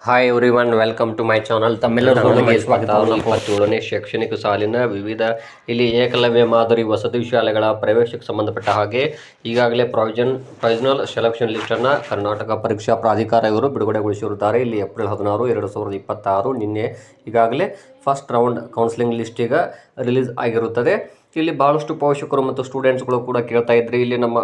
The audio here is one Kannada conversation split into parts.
Hi everyone, welcome to my channel. ತಮ್ಮೆಲ್ಲರಿಗೂ ಸ್ವಾಗತ. 27ನೇ ಶೈಕ್ಷಣಿಕ ಸಾಲಿನ ವಿವಿಧ ಇಲ್ಲಿ ಏಕಲವ್ಯ ಮಾದರಿ ವಸತಿ ಶಾಲೆಗಳ ಪ್ರವೇಶಕ್ಕೆ ಸಂಬಂಧಪಟ್ಟ ಹಾಗೆ ಈಗಾಗಲೇ ಪ್ರೊವಿಷನಲ್ ಸೆಲೆಕ್ಷನ್ ಲಿಸ್ಟನ್ನು ಕರ್ನಾಟಕ ಪರೀಕ್ಷಾ ಪ್ರಾಧಿಕಾರ ಇವರು ಬಿಡುಗಡೆಗೊಳಿಸಿರುತ್ತಾರೆ. ಇಲ್ಲಿ ಏಪ್ರಿಲ್ 16, 2026 ನಿನ್ನೆ ಈಗಾಗಲೇ ಫಸ್ಟ್ ರೌಂಡ್ ಕೌನ್ಸಿಲಿಂಗ್ ಲಿಸ್ಟ್ ಈಗ ರಿಲೀಸ್ ಆಗಿರುತ್ತದೆ. ಇಲ್ಲಿ ಭಾಳಷ್ಟು ಪೋಷಕರು ಮತ್ತು ಸ್ಟೂಡೆಂಟ್ಸ್ಗಳು ಕೂಡ ಕೇಳ್ತಾ ಇದ್ರಿ, ಇಲ್ಲಿ ನಮ್ಮ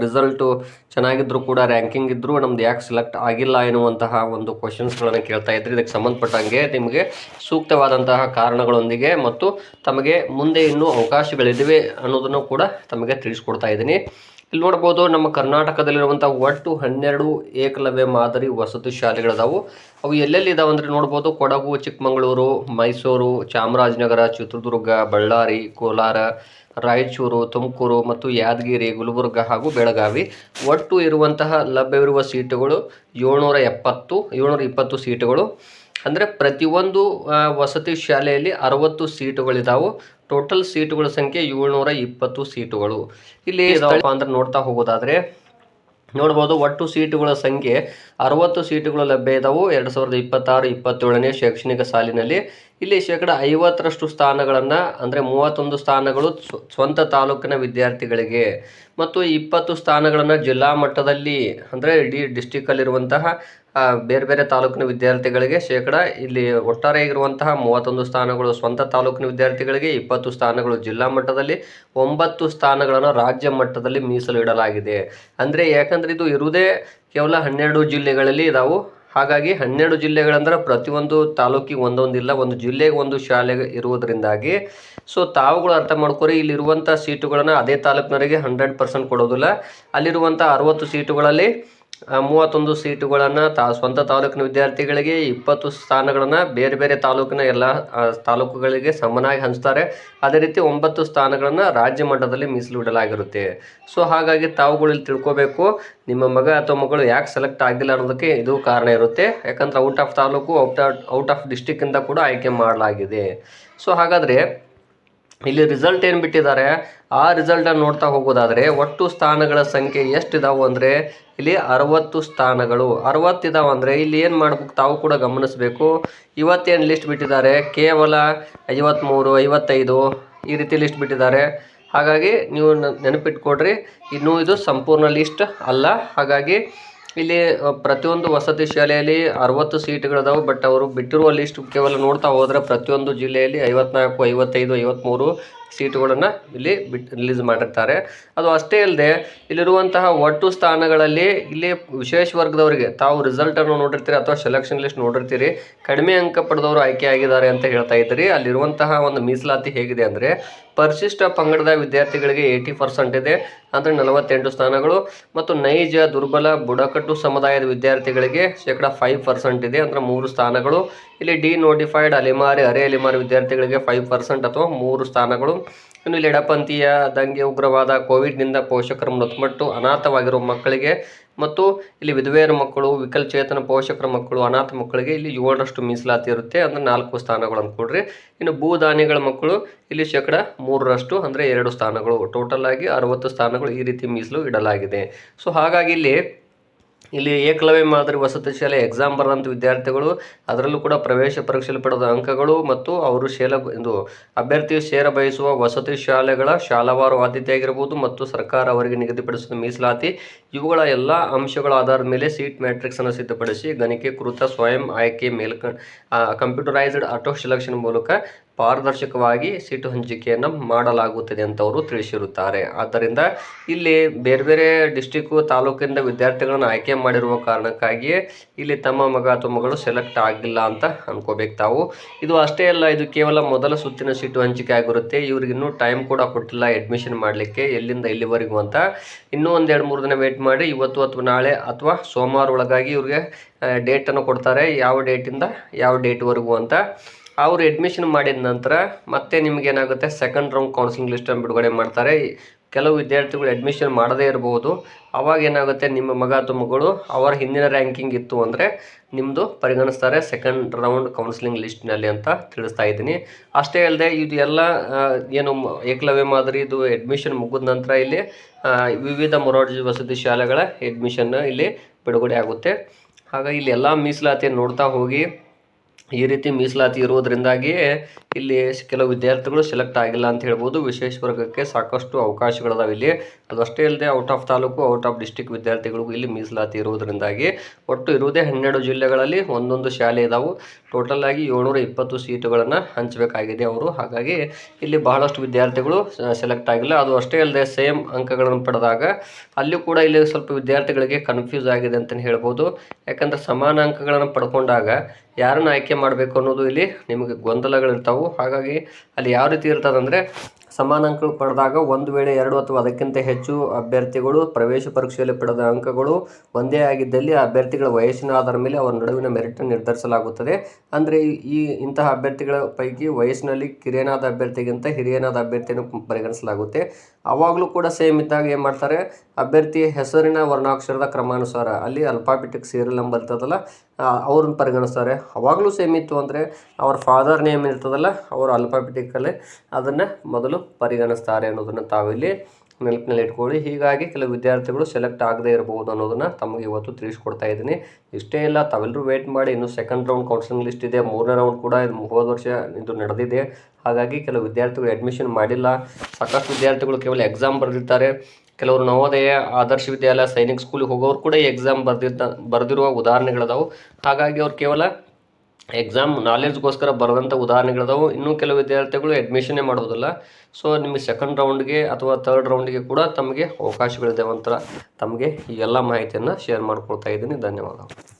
ರಿಸಲ್ಟು ಚೆನ್ನಾಗಿದ್ರು ಕೂಡ ರ್ಯಾಂಕಿಂಗ್ ಇದ್ದರೂ ನಮ್ದು ಯಾಕೆ ಸೆಲೆಕ್ಟ್ ಆಗಿಲ್ಲ ಎನ್ನುವಂತಹ ಒಂದು ಕ್ವಶನ್ಸ್ಗಳನ್ನು ಕೇಳ್ತಾ ಇದ್ರಿ. ಇದಕ್ಕೆ ಸಂಬಂಧಪಟ್ಟಂಗೆ ನಿಮಗೆ ಸೂಕ್ತವಾದಂತಹ ಕಾರಣಗಳೊಂದಿಗೆ ಮತ್ತು ತಮಗೆ ಮುಂದೆ ಇನ್ನೂ ಅವಕಾಶಗಳಿವೆ ಅನ್ನೋದನ್ನು ಕೂಡ ತಮಗೆ ತಿಳಿಸ್ಕೊಡ್ತಾ ಇದ್ದೀನಿ. ಇಲ್ಲಿ ನೋಡ್ಬೋದು, ನಮ್ಮ ಕರ್ನಾಟಕದಲ್ಲಿರುವಂಥ ಒಟ್ಟು 12 ಏಕಲವ್ಯ ಮಾದರಿ ವಸತಿ ಶಾಲೆಗಳಿದಾವು. ಅವು ಎಲ್ಲೆಲ್ಲಿ ಇದಾವೆ ಅಂದರೆ ನೋಡ್ಬೋದು, ಕೊಡಗು, ಚಿಕ್ಕಮಗಳೂರು, ಮೈಸೂರು, ಚಾಮರಾಜನಗರ, ಚಿತ್ರದುರ್ಗ, ಬಳ್ಳಾರಿ, ಕೋಲಾರ, ರಾಯಚೂರು, ತುಮಕೂರು ಮತ್ತು ಯಾದಗಿರಿ, ಗುಲ್ಬರ್ಗ ಹಾಗೂ ಬೆಳಗಾವಿ. ಒಟ್ಟು ಇರುವಂತಹ ಲಭ್ಯವಿರುವ ಸೀಟುಗಳು 720 ಸೀಟುಗಳು. ಅಂದರೆ ಪ್ರತಿಯೊಂದು ವಸತಿ ಶಾಲೆಯಲ್ಲಿ 60 ಸೀಟುಗಳಿದಾವೆ. ಟೋಟಲ್ ಸೀಟುಗಳ ಸಂಖ್ಯೆ 720 ಸೀಟುಗಳು. ಇಲ್ಲಿ ಅಂದ್ರೆ ನೋಡ್ತಾ ಹೋಗೋದಾದರೆ ನೋಡ್ಬೋದು, ಒಟ್ಟು ಸೀಟುಗಳ ಸಂಖ್ಯೆ 60 ಸೀಟುಗಳು ಲಭ್ಯ ಇದಾವೆ 2026-27ನೇ ಶೈಕ್ಷಣಿಕ ಸಾಲಿನಲ್ಲಿ. ಇಲ್ಲಿ 50% ಸ್ಥಾನಗಳನ್ನು ಅಂದರೆ 31 ಸ್ಥಾನಗಳು ಸ್ವಂತ ತಾಲೂಕಿನ ವಿದ್ಯಾರ್ಥಿಗಳಿಗೆ ಮತ್ತು 20 ಸ್ಥಾನಗಳನ್ನು ಜಿಲ್ಲಾ ಮಟ್ಟದಲ್ಲಿ ಅಂದರೆ ಇಡೀ ಡಿಸ್ಟಿಕಲ್ಲಿರುವಂತಹ ಬೇರೆ ಬೇರೆ ತಾಲೂಕಿನ ವಿದ್ಯಾರ್ಥಿಗಳಿಗೆ ಇಲ್ಲಿ ಒಟ್ಟಾರೆ ಇರುವಂತಹ 31 ಸ್ಥಾನಗಳು ಸ್ವಂತ ತಾಲೂಕಿನ ವಿದ್ಯಾರ್ಥಿಗಳಿಗೆ, 20 ಸ್ಥಾನಗಳು ಜಿಲ್ಲಾ ಮಟ್ಟದಲ್ಲಿ, 9 ಸ್ಥಾನಗಳನ್ನು ರಾಜ್ಯ ಮಟ್ಟದಲ್ಲಿ ಮೀಸಲು ಇಡಲಾಗಿದೆ. ಅಂದರೆ ಯಾಕಂದರೆ ಇದು ಇರುವುದೇ ಕೇವಲ 12 ಜಿಲ್ಲೆಗಳಲ್ಲಿ ಇದಾವೆ. ಹಾಗಾಗಿ 12 ಜಿಲ್ಲೆಗಳಂದ್ರೆ ಪ್ರತಿಯೊಂದು ತಾಲೂಕಿಗೆ ಒಂದೊಂದಿಲ್ಲ, ಒಂದು ಜಿಲ್ಲೆಗೆ ಒಂದು ಶಾಲೆ ಇರುವುದರಿಂದಾಗಿ ತಾವುಗಳು ಅರ್ಥ ಮಾಡ್ಕೊರಿ, ಇಲ್ಲಿರುವಂಥ ಸೀಟುಗಳನ್ನು ಅದೇ ತಾಲೂಕಿನವರಿಗೆ 100% ಕೊಡೋದಿಲ್ಲ. ಅಲ್ಲಿರುವಂಥ 60 ಸೀಟುಗಳಲ್ಲಿ 31 ಸೀಟುಗಳನ್ನು ಸ್ವಂತ ತಾಲೂಕಿನ ವಿದ್ಯಾರ್ಥಿಗಳಿಗೆ, 20 ಸ್ಥಾನಗಳನ್ನು ಬೇರೆ ಬೇರೆ ತಾಲೂಕಿನ ಎಲ್ಲ ತಾಲೂಕುಗಳಿಗೆ ಸಮನಾಗಿ ಹಂಚ್ತಾರೆ. ಅದೇ ರೀತಿ 9 ಸ್ಥಾನಗಳನ್ನು ರಾಜ್ಯ ಮಟ್ಟದಲ್ಲಿ ಮೀಸಲು ಇಡಲಾಗಿರುತ್ತೆ. ಹಾಗಾಗಿ ತಾವುಗಳು ಇಲ್ಲಿ ತಿಳ್ಕೋಬೇಕು, ನಿಮ್ಮ ಮಗ ಅಥವಾ ಮಗಳು ಯಾಕೆ ಸೆಲೆಕ್ಟ್ ಆಗಿಲ್ಲ ಅನ್ನೋದಕ್ಕೆ ಇದು ಕಾರಣ ಇರುತ್ತೆ. ಯಾಕಂದ್ರೆ out of taluk, out of ಡಿಸ್ಟಿಕ್ಕಿಂದ ಕೂಡ ಆಯ್ಕೆ ಮಾಡಲಾಗಿದೆ. ಹಾಗಾದರೆ ಇಲ್ಲಿ ರಿಸಲ್ಟ್ ಏನು ಬಿಟ್ಟಿದ್ದಾರೆ, ಆ ರಿಸಲ್ಟನ್ನು ನೋಡ್ತಾ ಹೋಗೋದಾದರೆ ಒಟ್ಟು ಸ್ಥಾನಗಳ ಸಂಖ್ಯೆ ಎಷ್ಟಿದಾವೆ ಅಂದರೆ ಇಲ್ಲಿ 60 ಸ್ಥಾನಗಳು. 60 ಇದಾವೆ ಅಂದರೆ ಇಲ್ಲಿ ಏನು ಮಾಡ್ಬೇಕು ತಾವು ಕೂಡ ಗಮನಿಸಬೇಕು. ಇವತ್ತೇನು ಲಿಸ್ಟ್ ಬಿಟ್ಟಿದ್ದಾರೆ ಕೇವಲ 53, 55 ಈ ರೀತಿ ಲಿಸ್ಟ್ ಬಿಟ್ಟಿದ್ದಾರೆ. ಹಾಗಾಗಿ ನೀವು ನೆನಪಿಟ್ಕೊಡ್ರಿ, ಇನ್ನೂ ಇದು ಸಂಪೂರ್ಣ ಲಿಸ್ಟ್ ಅಲ್ಲ. ಹಾಗಾಗಿ ಇಲ್ಲಿ ಪ್ರತಿಯೊಂದು ವಸತಿ ಶಾಲೆಯಲ್ಲಿ 60 ಸೀಟುಗಳಿದಾವೆ. ಬಟ್ ಅವರು ಬಿಟ್ಟಿರುವ ಲಿಸ್ಟ್ ಕೇವಲ ನೋಡ್ತಾ ಹೋದರೆ ಪ್ರತಿಯೊಂದು ಜಿಲ್ಲೆಯಲ್ಲಿ 54, 55, 53 ಸೀಟುಗಳನ್ನು ಇಲ್ಲಿ ರಿಲೀಸ್ ಮಾಡಿರ್ತಾರೆ. ಅದು ಅಷ್ಟೇ ಅಲ್ಲದೆ ಇಲ್ಲಿರುವಂತಹ ಒಟ್ಟು ಸ್ಥಾನಗಳಲ್ಲಿ ಇಲ್ಲಿ ವಿಶೇಷ ವರ್ಗದವರಿಗೆ ತಾವು ರಿಸಲ್ಟನ್ನು ನೋಡಿರ್ತೀರಿ ಅಥವಾ ಸೆಲೆಕ್ಷನ್ ಲಿಸ್ಟ್ ನೋಡಿರ್ತೀರಿ, ಕಡಿಮೆ ಅಂಕ ಪಡೆದವರು ಆಯ್ಕೆ ಆಗಿದ್ದಾರೆ ಅಂತ ಹೇಳ್ತಾ ಇದ್ದೀರಿ. ಅಲ್ಲಿರುವಂತಹ ಒಂದು ಮೀಸಲಾತಿ ಹೇಗಿದೆ ಅಂದರೆ ಪರಿಶಿಷ್ಟ ಪಂಗಡದ ವಿದ್ಯಾರ್ಥಿಗಳಿಗೆ 80% ಇದೆ, ಅಂದರೆ 48 ಸ್ಥಾನಗಳು. ಮತ್ತು ನೈಜ, ದುರ್ಬಲ, ಬುಡಕಟ್ಟು ಸಮುದಾಯದ ವಿದ್ಯಾರ್ಥಿಗಳಿಗೆ 5% ಇದೆ, ಅಂದರೆ 3 ಸ್ಥಾನಗಳು. ಇಲ್ಲಿ ಡಿನೋಟಿಫೈಡ್ ಅಲೆಮಾರಿ, ಅರೆ ಅಲೆಮಾರಿ ವಿದ್ಯಾರ್ಥಿಗಳಿಗೆ 5% ಅಥವಾ 3 ಸ್ಥಾನಗಳು. ಇನ್ನು ಇಲ್ಲಿ ಎಡಪಂಥೀಯ, ದಂಗೆ, ಉಗ್ರವಾದ, ಕೋವಿಡ್ನಿಂದ ಪೋಷಕರ ಮೃತಪಟ್ಟು ಅನಾಥವಾಗಿರುವ ಮಕ್ಕಳಿಗೆ ಮತ್ತು ಇಲ್ಲಿ ವಿಧವೆಯರ ಮಕ್ಕಳು, ವಿಕಲಚೇತನ ಪೋಷಕರ ಮಕ್ಕಳು, ಅನಾಥ ಮಕ್ಕಳಿಗೆ ಇಲ್ಲಿ 7% ಮೀಸಲಾತಿ ಇರುತ್ತೆ, ಅಂದರೆ 4 ಸ್ಥಾನಗಳು ಅಂದ್ಕೊಡ್ರಿ. ಇನ್ನು ಭೂದಾನಿಗಳ ಮಕ್ಕಳು ಇಲ್ಲಿ 3% ಅಂದರೆ 2 ಸ್ಥಾನಗಳು. ಟೋಟಲ್ ಆಗಿ 60 ಸ್ಥಾನಗಳು ಈ ರೀತಿ ಮೀಸಲು ಇಡಲಾಗಿದೆ. ಹಾಗಾಗಿ ಇಲ್ಲಿ ಏಕಲವ್ಯ ಮಾದರಿ ವಸತಿ ಶಾಲೆ ಎಕ್ಸಾಮ್ ಬರೆದಂಥ ವಿದ್ಯಾರ್ಥಿಗಳು, ಅದರಲ್ಲೂ ಕೂಡ ಪ್ರವೇಶ ಪರೀಕ್ಷೆಯಲ್ಲಿ ಪಡೆದ ಅಂಕಗಳು ಮತ್ತು ಅವರು ಅಭ್ಯರ್ಥಿಯು ಸೇರ ಬಯಸುವ ವಸತಿ ಶಾಲೆಗಳ ಶಾಲಾವಾರು ಆದ್ಯತೆ ಆಗಿರ್ಬೋದು ಮತ್ತು ಸರ್ಕಾರ ಅವರಿಗೆ ನಿಗದಿಪಡಿಸಿದ ಮೀಸಲಾತಿ, ಇವುಗಳ ಎಲ್ಲ ಅಂಶಗಳ ಆಧಾರದ ಮೇಲೆ ಸೀಟ್ ಮ್ಯಾಟ್ರಿಕ್ಸನ್ನು ಸಿದ್ಧಪಡಿಸಿ ಗಣಕೀಕೃತ ಸ್ವಯಂ ಆಯ್ಕೆ ಕಂಪ್ಯೂಟರೈಸ್ಡ್ ಆಟೋ ಸೆಲೆಕ್ಷನ್ ಮೂಲಕ ಪಾರದರ್ಶಕವಾಗಿ ಸೀಟು ಹಂಚಿಕೆಯನ್ನು ಮಾಡಲಾಗುತ್ತದೆ ಅಂತ ಅವರು ತಿಳಿಸಿರುತ್ತಾರೆ. ಆದ್ದರಿಂದ ಇಲ್ಲಿ ಬೇರೆ ಬೇರೆ ಡಿಸ್ಟಿಕ್ಕು, ತಾಲೂಕಿಂದ ವಿದ್ಯಾರ್ಥಿಗಳನ್ನು ಆಯ್ಕೆ ಮಾಡಿರುವ ಕಾರಣಕ್ಕಾಗಿಯೇ ಇಲ್ಲಿ ತಮ್ಮ ಮಗ ಅಥವಾ ಮಗಳು ಸೆಲೆಕ್ಟ್ ಆಗಿಲ್ಲ ಅಂತ ಅನ್ಕೋಬೇಕು ತಾವು. ಇದು ಅಷ್ಟೇ ಅಲ್ಲ, ಇದು ಕೇವಲ ಮೊದಲ ಸುತ್ತಿನ ಸೀಟು ಹಂಚಿಕೆ ಆಗಿರುತ್ತೆ. ಇವ್ರಿಗೆ ಇನ್ನೂ ಟೈಮ್ ಕೂಡ ಕೊಟ್ಟಿಲ್ಲ ಅಡ್ಮಿಷನ್ ಮಾಡಲಿಕ್ಕೆ, ಎಲ್ಲಿಂದ ಎಲ್ಲಿವರೆಗೂ ಅಂತ. ಇನ್ನೂ 1-2-3 ದಿನ ವೇಟ್ ಮಾಡಿ ಇವತ್ತು ಅಥವಾ ನಾಳೆ ಅಥವಾ ಸೋಮವಾರ ಒಳಗಾಗಿ ಇವ್ರಿಗೆ ಡೇಟನ್ನು ಕೊಡ್ತಾರೆ, ಯಾವ ಡೇಟಿಂದ ಯಾವ ಡೇಟ್ವರೆಗೂ ಅಂತ. ಅವರು ಅಡ್ಮಿಷನ್ ಮಾಡಿದ ನಂತರ ಮತ್ತೆ ನಿಮಗೇನಾಗುತ್ತೆ, ಸೆಕೆಂಡ್ ರೌಂಡ್ ಕೌನ್ಸಿಲಿಂಗ್ ಲಿಸ್ಟನ್ನು ಬಿಡುಗಡೆ ಮಾಡ್ತಾರೆ. ಕೆಲವು ವಿದ್ಯಾರ್ಥಿಗಳು ಅಡ್ಮಿಷನ್ ಮಾಡದೇ ಇರಬಹುದು. ಅವಾಗ ಏನಾಗುತ್ತೆ, ನಿಮ್ಮ ಮಗ ಅಥವಾ ಮಗಳು ಅವರ ಹಿಂದಿನ ರ್ಯಾಂಕಿಂಗ್ ಇತ್ತು ಅಂದರೆ ನಿಮ್ಮದು ಪರಿಗಣಿಸ್ತಾರೆ ಸೆಕೆಂಡ್ ರೌಂಡ್ ಕೌನ್ಸಿಲಿಂಗ್ ಲಿಸ್ಟ್ನಲ್ಲಿ ಅಂತ ತಿಳಿಸ್ತಾ ಇದ್ದೀನಿ. ಅಷ್ಟೇ ಅಲ್ಲದೆ ಇದು ಎಲ್ಲ ಏನು ಏಕಲವ್ಯ ಮಾದರಿ ಇದು ಅಡ್ಮಿಷನ್ ಮುಗಿದ ನಂತರ ಇಲ್ಲಿ ವಿವಿಧ ಮೊರಾರ್ಜಿ ವಸತಿ ಶಾಲೆಗಳ ಅಡ್ಮಿಷನ್ ಇಲ್ಲಿ ಬಿಡುಗಡೆ ಆಗುತ್ತೆ. ಹಾಗಾಗಿ ಇಲ್ಲಿ ಎಲ್ಲ ಮೀಸಲಾತಿ ನೋಡ್ತಾ ಹೋಗಿ ಈ ರೀತಿ ಮೀಸಲಾತಿ ಇರುವುದರಿಂದಾಗಿಯೇ ಇಲ್ಲಿ ಕೆಲವು ವಿದ್ಯಾರ್ಥಿಗಳು ಸೆಲೆಕ್ಟ್ ಆಗಿಲ್ಲ ಅಂತ ಹೇಳ್ಬೋದು. ವಿಶೇಷ ವರ್ಗಕ್ಕೆ ಸಾಕಷ್ಟು ಅವಕಾಶಗಳಿದಾವೆ ಇಲ್ಲಿ. ಅದಷ್ಟೇ ಅಲ್ಲದೆ out of taluk, out of district ವಿದ್ಯಾರ್ಥಿಗಳಿಗೂ ಇಲ್ಲಿ ಮೀಸಲಾತಿ ಇರುವುದರಿಂದಾಗಿ ಒಟ್ಟು ಇರುವುದೇ 12 ಜಿಲ್ಲೆಗಳಲ್ಲಿ ಒಂದೊಂದು ಶಾಲೆ ಇದಾವೆ. ಟೋಟಲ್ ಆಗಿ 720 ಸೀಟುಗಳನ್ನು ಹಂಚಬೇಕಾಗಿದೆ ಅವರು. ಹಾಗಾಗಿ ಇಲ್ಲಿ ಬಹಳಷ್ಟು ವಿದ್ಯಾರ್ಥಿಗಳು ಸೆಲೆಕ್ಟ್ ಆಗಿಲ್ಲ. ಅದು ಅಷ್ಟೇ ಅಲ್ಲದೆ ಸೇಮ್ ಅಂಕಗಳನ್ನು ಪಡೆದಾಗ ಅಲ್ಲಿ ಕೂಡ ಇಲ್ಲಿ ಸ್ವಲ್ಪ ವಿದ್ಯಾರ್ಥಿಗಳಿಗೆ ಕನ್ಫ್ಯೂಸ್ ಆಗಿದೆ ಅಂತಲೇ ಹೇಳ್ಬೋದು. ಯಾಕಂದರೆ ಸಮಾನ ಅಂಕಗಳನ್ನು ಪಡ್ಕೊಂಡಾಗ ಯಾರನ್ನು ಆಯ್ಕೆ ಮಾಡಬೇಕು ಅನ್ನೋದು ಇಲ್ಲಿ ನಿಮಗೆ ಗೊಂದಲಗಳಿರ್ತಾವೆ. ಹಾಗಾಗಿ ಅಲ್ಲಿ ಯಾವ ರೀತಿ ಇರ್ತದಂದರೆ ಸಮಾನ ಅಂಕಗಳು ಪಡೆದಾಗ ಒಂದು ವೇಳೆ 2 ಅಥವಾ ಅದಕ್ಕಿಂತ ಹೆಚ್ಚು ಅಭ್ಯರ್ಥಿಗಳು ಪ್ರವೇಶ ಪರೀಕ್ಷೆಯಲ್ಲಿ ಪಡೆದ ಅಂಕಗಳು ಒಂದೇ ಆಗಿದ್ದಲ್ಲಿ ಆ ಅಭ್ಯರ್ಥಿಗಳ ವಯಸ್ಸಿನ ಆಧಾರದ ಮೇಲೆ ಅವರ ನಡುವಿನ ಮೆರಿಟನ್ನು ನಿರ್ಧರಿಸಲಾಗುತ್ತದೆ. ಅಂದರೆ ಇಂತಹ ಅಭ್ಯರ್ಥಿಗಳ ಪೈಕಿ ವಯಸ್ಸಿನಲ್ಲಿ ಕಿರಿಯನಾದ ಅಭ್ಯರ್ಥಿಗಿಂತ ಹಿರಿಯನಾದ ಅಭ್ಯರ್ಥಿಯನ್ನು ಪರಿಗಣಿಸಲಾಗುತ್ತೆ. ಆವಾಗಲೂ ಕೂಡ ಸೇಮ್ ಇದ್ದಾಗ ಏನು ಮಾಡ್ತಾರೆ, ಅಭ್ಯರ್ಥಿ ಹೆಸರಿನ ವರ್ಣಾಕ್ಷರದ ಕ್ರಮಾನುಸಾರ ಅಲ್ಲಿ ಅಲ್ಫಾಬೆಟಿಕ್ ಸೀರಿಯಲ್ ನಂಬರ್ ಇರ್ತದಲ್ಲ ಅವ್ರನ್ನ ಪರಿಗಣಿಸ್ತಾರೆ. ಅವಾಗಲೂ ಸೇಮ್ ಇತ್ತು ಅಂದರೆ ಅವ್ರ ಫಾದರ್ ನೇಮ್ ಇರ್ತದಲ್ಲ ಅವರು ಅಲ್ಫಾಬೆಟಿಕಲ್ಲೇ ಅದನ್ನು ಮೊದಲು ಪರಿಗಣಿಸ್ತಾರೆ ಅನ್ನೋದನ್ನು ತಾವಿಲ್ಲಿ ನೆನಪಿನಲ್ಲಿ ಇಟ್ಕೊಳ್ಳಿ. ಹೀಗಾಗಿ ಕೆಲವು ವಿದ್ಯಾರ್ಥಿಗಳು ಸೆಲೆಕ್ಟ್ ಆಗದೇ ಇರಬಹುದು ಅನ್ನೋದನ್ನು ತಮಗೆ ಇವತ್ತು ತಿಳಿಸ್ಕೊಡ್ತಾ ಇದ್ದೀನಿ. ಇಷ್ಟೇ ಇಲ್ಲ, ತಾವೆಲ್ಲರೂ ವೇಟ್ ಮಾಡಿ. ಇನ್ನು ಸೆಕೆಂಡ್ ರೌಂಡ್ ಕೌನ್ಸಿಲಿಂಗ್ ಲಿಸ್ಟ್ ಇದೆ, 3ನೇ ರೌಂಡ್ ಕೂಡ ಹೋದ ವರ್ಷ ಇದು ನಡೆದಿದೆ. ಹಾಗಾಗಿ ಕೆಲವು ವಿದ್ಯಾರ್ಥಿಗಳು ಅಡ್ಮಿಷನ್ ಮಾಡಿಲ್ಲ. ಸಾಕಷ್ಟು ವಿದ್ಯಾರ್ಥಿಗಳು ಕೇವಲ ಎಕ್ಸಾಮ್ ಬರೆದಿರ್ತಾರೆ. ಕೆಲವರು ನವೋದಯ, ಆದರ್ಶ ವಿದ್ಯಾಲಯ, ಸೈನಿಕ್ ಸ್ಕೂಲಿಗೆ ಹೋಗೋರು ಕೂಡ ಈ ಎಕ್ಸಾಮ್ ಬರೆದಿರುವ ಉದಾಹರಣೆಗಳದಾವು. ಹಾಗಾಗಿ ಅವ್ರು ಕೇವಲ ಎಕ್ಸಾಮ್ ನಾಲೆಡ್ಜ್ಗೋಸ್ಕರ ಬರೆದಂಥ ಉದಾಹರಣೆಗಳದಾವು. ಇನ್ನೂ ಕೆಲವು ವಿದ್ಯಾರ್ಥಿಗಳು ಅಡ್ಮಿಷನ್ನೇ ಮಾಡೋದಿಲ್ಲ. ಸೊ ನಿಮಗೆ ಸೆಕೆಂಡ್ ರೌಂಡ್ಗೆ ಅಥವಾ ಥರ್ಡ್ ರೌಂಡ್ಗೆ ಕೂಡ ತಮಗೆ ಅವಕಾಶಗಳಿದೆ ಅಂತ ತಮಗೆ ಈ ಎಲ್ಲ ಮಾಹಿತಿಯನ್ನು ಶೇರ್ ಮಾಡ್ಕೊಳ್ತಾ ಇದ್ದೀನಿ. ಧನ್ಯವಾದಗಳು.